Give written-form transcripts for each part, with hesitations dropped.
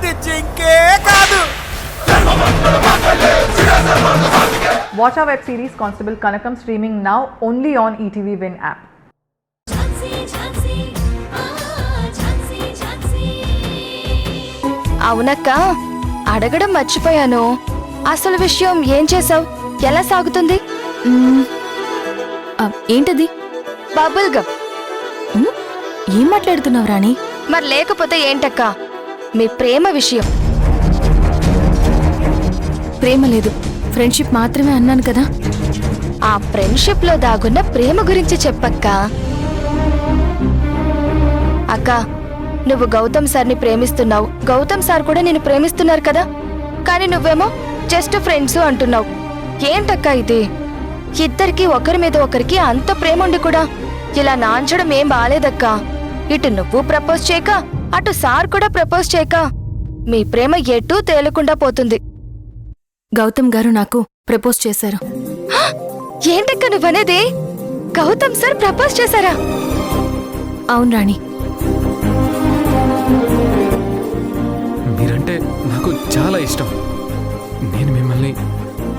అది జింకే కాదు. Watch our web series Constable Kanakam streaming now only on ETV Win app. అవునక్క, అడగడం మర్చిపోయాను. అసలు విషయం ఏం చేసావు? ఎలా సాగుతుంది? ఏంటది? Bubble gum. ఏం మాట్లాడుతున్నావు రాణి? మరి లేకపోతే ఏంటక్క? మీ ప్రేమ విషయం. ప్రేమ లేదు, ఫ్రెండ్షిప్ మాత్రమే అన్నాను కదా. ఆ ఫ్రెండ్షిప్ లో దాగున్న ప్రేమ గురించి చెప్పక్క. అక్క, నువ్వు గౌతమ్ సార్ని ప్రేమిస్తున్నావు, గౌతమ్ సార్ కూడా నేను ప్రేమిస్తున్నారు కదా. కానీ నువ్వేమో జస్ట్ ఫ్రెండ్స్ అంటున్నావు. ఏంటక్క ఇది? ఇద్దరికి ఒకరి మీద ఒకరికి అంత ప్రేమ ఉండి కూడా ఇలా నాంచడం ఏం బాలేదక్క. ఇటు నువ్వు ప్రపోజ్ చేయక, అటు సార్ కూడా ప్రపోజ్ చేయక మీ ప్రేమ ఎటూ తేలకుండా పోతుంది. గౌతమ్ గారు నాకు ప్రపోజ్ చేశారు. ఏంటక్క నువ్వనేది? గౌతమ్ సార్ ప్రపోజ్ చేశారా? అవును రాణి. మీరంటే నాకు చాలా ఇష్టం. నేను మిమ్మల్ని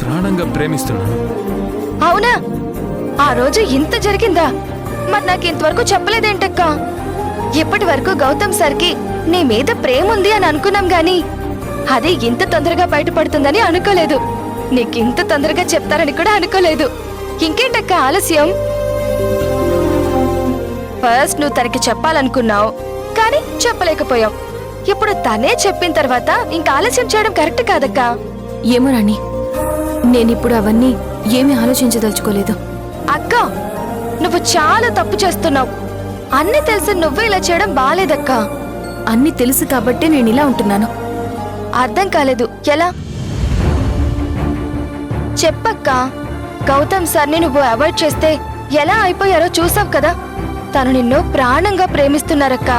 ప్రాణంగా ప్రేమిస్తున్నాను. అవునా? ఆ రోజు ఇంత జరిగిందా? మరి నాకు ఇంతవరకు చెప్పలేదేంటక్క? ఇప్పటి వరకు గౌతమ్ సార్కి నీ మీద ప్రేమ ఉంది అని అనుకున్నాం గాని అది ఇంత తొందరగా బయటపడుతుందని అనుకోలేదు. నీకింత తొందరగా చెప్తారని కూడా అనుకోలేదు. ఇంకేంటక్క ఆలస్యం? ఫస్ట్ నువ్వు తనకి చెప్పాలనుకున్నావు, కానీ చెప్పలేకపోయావు. ఇప్పుడు తనే చెప్పిన తర్వాత ఇంకా ఆలస్యం చేయడం కరెక్ట్ కాదక్కా. ఏమో రాణి, నేనిప్పుడు అవన్నీ ఏమీ ఆలోచించదలుచుకోలేదు. అక్క, నువ్వు చాలా తప్పు చేస్తున్నావు. అన్నీ తెలిసి నువ్వే ఇలా చేయడం బాలేదక్కా. అన్నీ తెలుసు కాబట్టే నేను ఇలా ఉంటున్నాను. అర్థం కాలేదు. ఎలా చెప్పక్క? గౌతమ్ సార్ని నువ్వు అవాయిడ్ చేస్తే ఎలా అయిపోయారో చూసావు కదా. తను నిన్ను ప్రాణంగా ప్రేమిస్తున్నారక్క.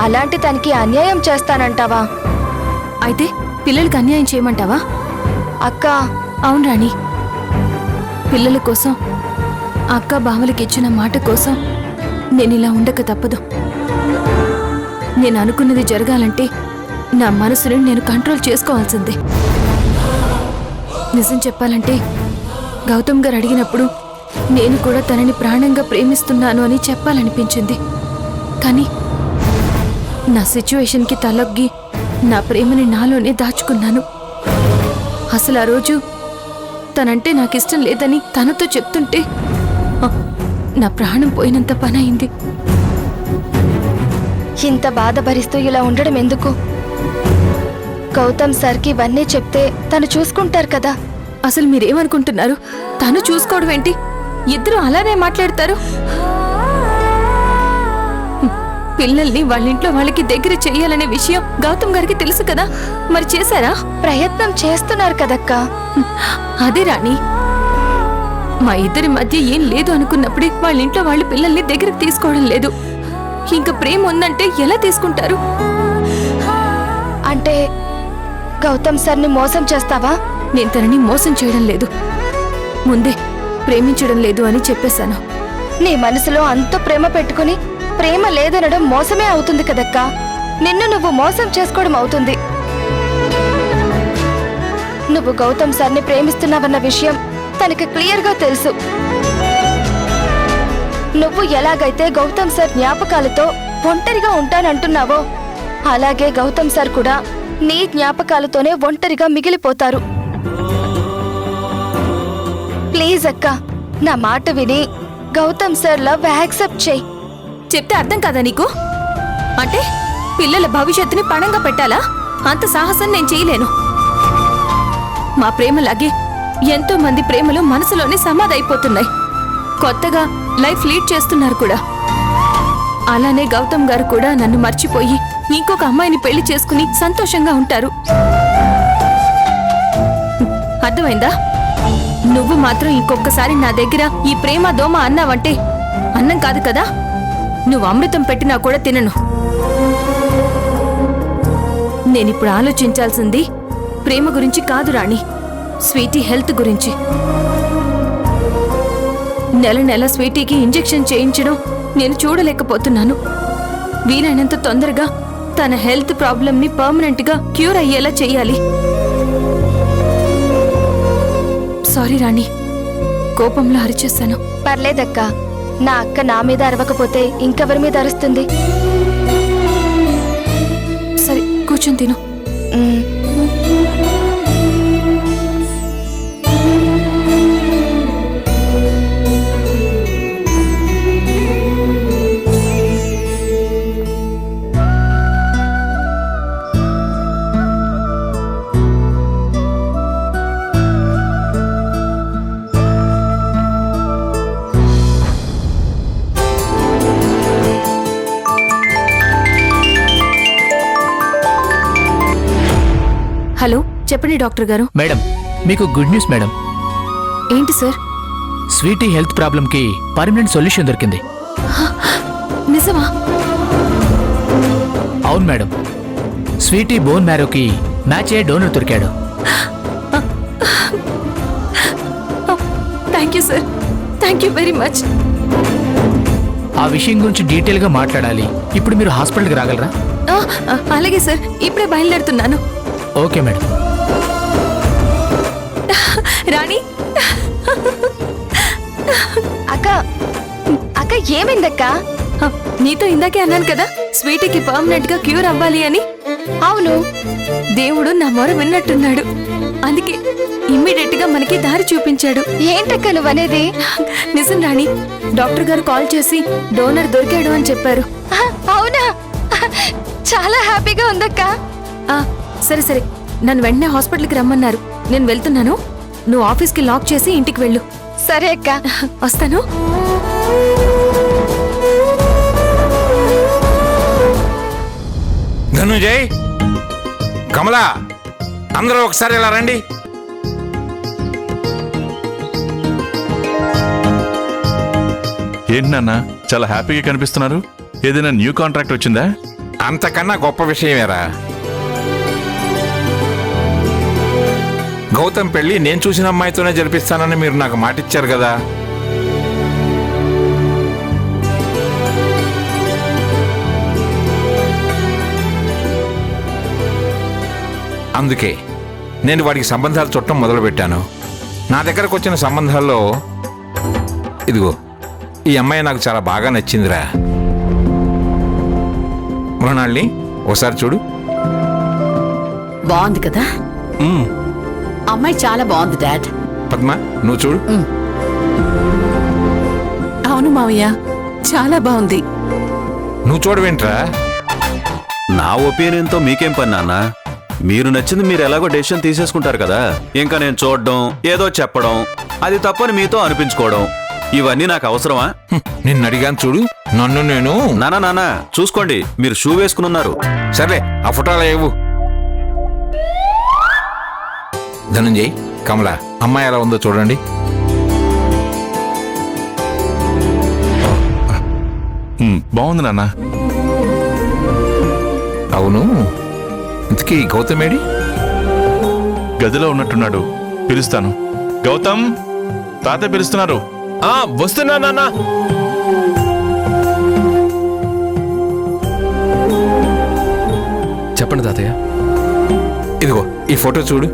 అలాంటి తనకి అన్యాయం చేస్తానంటావా? అయితే పిల్లలకి అన్యాయం చేయమంటావా? అక్క, అవును రాణి, పిల్లల కోసం, అక్క బావలకి ఇచ్చిన మాట కోసం నేనిలా ఉండక తప్పదు. నేను అనుకున్నది జరగాలంటే నా మనసుని నేను కంట్రోల్ చేసుకోవాల్సిందే. నిజం చెప్పాలంటే గౌతమ్ గారు అడిగినప్పుడు నేను కూడా తనని ప్రాణంగా ప్రేమిస్తున్నాను అని చెప్పాలనిపించింది. కానీ నా సిచ్యువేషన్కి తలొగ్గి నా ప్రేమని నాలోనే దాచుకున్నాను. అసలు ఆ రోజు తనంటే నాకిష్టం లేదని తనతో చెప్తుంటే నా ప్రాణం పోయినంత పని అయింది. ఇంత బాధ భరిస్తూ ఇలా ఉండడం ఎందుకు? గౌతమ్ సార్కి ఇవన్నీ చెప్తే తను చూసుకుంటారు కదా. అసలు మీరేమనుకుంటున్నారు? తను చూసుకోవడం ఏంటి? ఇద్దరు అలానే మాట్లాడతారు. పిల్లల్ని వాళ్ళింట్లో వాళ్ళకి దగ్గర చెయ్యాలనే విషయం గౌతమ్ గారికి తెలుసు కదా. మరి చేశారా? ప్రయత్నం చేస్తున్నారు కదక్కా. అదే రాణి, మా ఇద్దరి మధ్య ఏం లేదు అనుకున్నప్పుడే వాళ్ళింట్లో వాళ్ళు పిల్లల్ని దగ్గరకు తీసుకోవడం లేదు. ఇంకా ప్రేమ ఉందంటే ఎలా తీసుకుంటారు? అంటే గౌతమ్ సార్ని మోసం చేస్తావా? నేను తనని మోసం చేయడం లేదు, ముందే ప్రేమించడం లేదు అని చెప్పేశాను. నీ మనసులో అంత ప్రేమ పెట్టుకుని ప్రేమ లేదనడం మోసమే అవుతుంది కదక్కా. నిన్ను నువ్వు మోసం చేసుకోవడం అవుతుంది. నువ్వు గౌతమ్ సార్ని ప్రేమిస్తున్నావన్న విషయం తనకి క్లియర్గా తెలుసు. నువ్వు ఎలాగైతే గౌతమ్ సార్ జ్ఞాపకాలతో ఒంటరిగా ఉంటానంటున్నావో అలాగే గౌతమ్ సార్ కూడా నీ జ్ఞాపకాలతోనే ఒంటరిగా మిగిలిపోతారు. ప్లీజ్ అక్క, నా మాట విని గౌతమ్ సార్ లవ్ యాక్సెప్ట్ చేయి. చెప్తే అర్థం కాదా నీకు? అంటే పిల్లల భవిష్యత్తుని పణంగా పెట్టాలా? అంత సాహసం నేను చేయలేను. మా ప్రేమలాగే ఎంతో మంది ప్రేమలు మనసులోనే సమాధైపోతున్నాయి. కొత్తగా లైఫ్ లీడ్ చేస్తున్నారు కూడా. అలానే గౌతమ్ గారు కూడా నన్ను మర్చిపోయి ఇంకొక అమ్మాయిని పెళ్లి చేసుకుని సంతోషంగా ఉంటారు. అర్థమైందా? నువ్వు మాత్రం ఇంకొకసారి నా దగ్గర ఈ ప్రేమ దోమ అన్నావంటే అన్నం కాదు కదా, నువ్వు అమృతం పెట్టినా కూడా తినను. నేనిప్పుడు ఆలోచించాల్సింది ప్రేమ గురించి కాదు రాణి, స్వీటీ హెల్త్ గురించి. నెల నెల స్వీటీకి ఇంజెక్షన్ చేయించడం నేను చూడలేకపోతున్నాను. వీలైనంత తొందరగా తన హెల్త్ ప్రాబ్లమ్ని పర్మనెంట్ గా క్యూర్ అయ్యేలా చెయ్యాలి. సారీ రాణి, కోపంలో అరిచేశాను. పర్లేదక్క, నా అక్క నా మీద అరవకపోతే ఇంకెవరి మీద అరుస్తుంది? సరే కూర్చొని తిను. మ్, హలో, చెప్పండి డాక్టర్ గారు. మేడం, మీకు గుడ్ న్యూస్ మేడం. ఏంటి సార్? స్వీటీ హెల్త్ ప్రాబ్లంకి పర్మనెంట్ సొల్యూషన్ దొరికింది. నిజమా? అవును మేడం, స్వీటీ బోన్ మ్యారోకి మ్యాచ్ అయ్యే డోనర్ దొరికాడు. Thank you sir, thank you very much. ఆ విషయం గురించి డీటెయిల్గా మాట్లాడాలి. ఇప్పుడు మీరు హాస్పిటల్కి రాగలరా? అలాగే సార్, ఇప్పుడే బయలుదేరుతున్నాను. Okay madam. రాణి, అక్క అక్క ఏమైందక్క? నీతో ఇందాకే అన్నాను కదా స్వీటీకి పర్మనెంట్ గా క్యూర్ అవ్వాలి అని. అవును, దేవుడు నా మొర విన్నట్టున్నాడు. అందుకే ఇమ్మీడియట్ గా మనకి దారి చూపించాడు. ఏంటక్క నువ్వనేది? నిజం రాణి, డాక్టర్ గారు కాల్ చేసి డోనర్ దొరికాడు అని చెప్పారు. అవునా? చాలా హ్యాపీగా ఉందక్క. సరే సరే, నన్ను వెంటనే హాస్పిటల్కి రమ్మన్నారు. నేను వెళ్తున్నాను. నువ్వు ఆఫీస్కి లాక్ చేసి ఇంటికి వెళ్ళు. సరే అక్క, వస్తాను. ధనుంజయ్, కమలా, అందరూ ఒకసారి ఇలా రండి. ఏంటి నాన్న, చాలా హ్యాపీగా కనిపిస్తున్నారు. ఏదైనా న్యూ కాంట్రాక్ట్ వచ్చిందా? అంతకన్నా గొప్ప విషయమేరా. గౌతమ్ పెళ్లి నేను చూసిన అమ్మాయితోనే జరిపిస్తానని మీరు నాకు మాటిచ్చారు కదా. అందుకే నేను వాడికి సంబంధాలు చుట్టం మొదలుపెట్టాను. నా దగ్గరకు వచ్చిన సంబంధాల్లో ఇదిగో ఈ అమ్మాయి నాకు చాలా బాగా నచ్చిందిరా. మృణాల్ని ఒకసారి చూడు. బాగుంది కదా? అమ్మాయి చాలా బాగుంది డాడ్. పద్మ, నువ్వు చూడు. అవును మావయ్య, చాలా బాగుంది. నువ్వు చూడవేంట్రా? నా ఒపీనియన్తో మీకేం పని నాన్న? మీరు నచ్చింది మీరు ఎలాగో డెసిషన్ తీసేసుకుంటారు కదా. ఇంకా నేను చూడడం, ఏదో చెప్పడం, అది తప్పని మీతో అనిపించుకోవడం, ఇవన్నీ నాకు అవసరమా? నిన్ను అడిగాను చూడు. నన్ను నేను నానా చూసుకోండి, మీరు షూ వేసుకున్నారు. సర్లే, ఆ ఫోటోలు ఏవు. ధనంజయ్, కమల, అమ్మాయి ఎలా ఉందో చూడండి. బాగుంది నాన్న. అవును, ఇంతకీ గౌతమేడి? గదిలో ఉన్నట్టున్నాడు, పిలుస్తాను. గౌతమ్, తాతయ్య పిలుస్తున్నారు. వస్తున్నా నాన్న. చెప్పండి తాతయ్య. ఇదిగో ఈ ఫోటో చూడు.